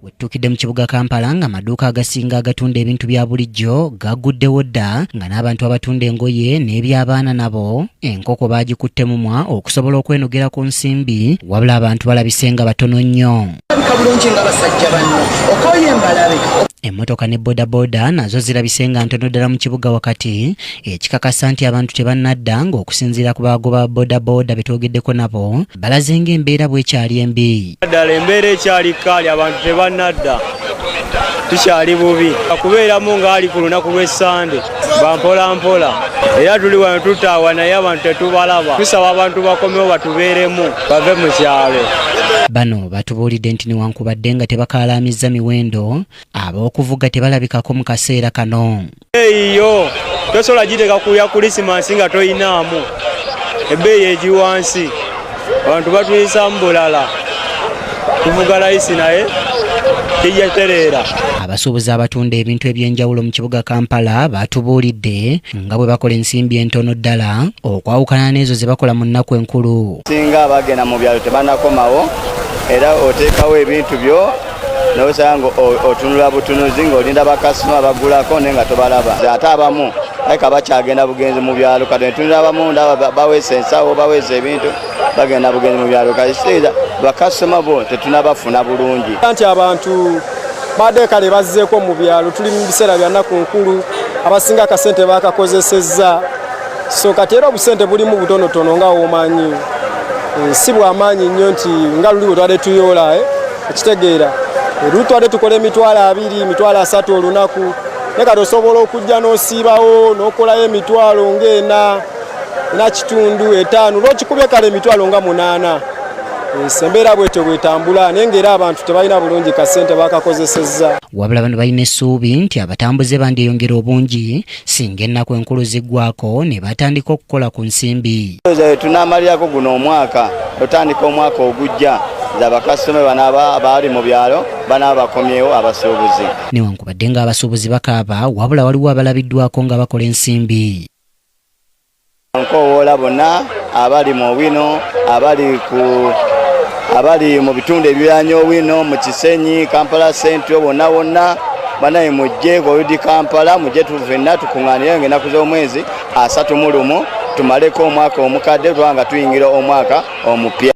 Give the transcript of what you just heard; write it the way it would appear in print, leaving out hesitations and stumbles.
Wettukidde mu kibuga Kampala nga amaduuka agasinga agatunda ebintu bya bulijjo gagguddewo dda nga n'abantu abatunda engoye n'eby'abaana nabo enkoko baagikutte mumwa okusobola okwenogera ku nsimbi wabula abantu balabise nga batono nnyo. Emmotoka ne bodaboda nazo zirabise nga ntono ddala mu kibuga wakati ekikakasa nti abantu tebannadda ng'okusinziira ku bagoba bodaboda betwogeddeko nabo balaze ng'embeera bw'ekyali embi. Ddala embeera ekyali kkaali abantu tebannadda tukyali bubi kubeeramu ng'ali ku lunaku lw'Essande bampolampola era tuli wano tutaawa naye abantu tetubalaba tusaba abantu bakomewo batubeeremu bave mu kyalo. Bano batubuulidde nti newankubadde nga tebakaalamizza miwendo ab'okuvuga tebalabikako mu kaseera kano. Eyiyo tosobola giteeka kuya Kulisimasi nga toyinaamu ebbeeyi egi wansi abantu batuyisamu bulala tuvuga layisi naye kijja tereera. Abasuubuzi abatunda ebintu eby'enjawulo mu kibuga Kampala batubuulidde nga bwe bakola ensimbi entono ddala okwawukana n'ezo ze bakola mu nnaku enkulu. Singa abagenda mu byalo tebannakomawo era oteekawo ebintu byo n'osanga otunula butunuzi ng'olinda bakasitoma bagulako naye nga tobalaba. Ate abamu aleka bakyagenda bugenzi mu byalo kati netunula abamu ndaba baweesa ensawo baweesa ebintu bagenda bugenzi mu byalo kati bakasitoma bo tetunabafuna bulungi. Nti abantu badde kale bazzeeko mu byalo tuli mu biseera bya nnaku nkulu abasinga akasente bakakozesezza so kati era obusente bulimu butonotono nga womanyi si bw'amaanyi nnyo nti nga luli bwe twadde tuyoola ekitegeera lutwadde tukola emitwalo 2 emitwalo 3 olunaku naye kati osobola okujja n'osiibawo n'okolayo emitwalo ng'ena kitundu 5 lw'okikubye kale emitwalo nga 8 embeera bwetyo bwetambula naye ng'era abantu tebalina bulungi kasente bakakozesezza. Wabula bano balina essuubi nti abatambuze bandyeyongera obungi singa ennaku enkulu ziggwako ne batandika okukola ku nsimbi. Tunaamalirako guno omwaka otandika omwaka ogujja abakasitoma banaaba abali mu byalo banaaba bakomyewo abasuubuzi. Newankubadde nga abasuubuzi bakaaba wabula waliwo abalabiddwako nga bakola ensimbi. Nkowoola bonna abali mu Owino abali mu bitundu ebiranye Owino mu Kisenyi Kampala Central bonna banaye mujje Goludi Kampala mujje tuvena tukungaanire ng'ennaku z'omwezi 31 tumaleko omwaka omukadde twanga tuyingira omwaka omupya.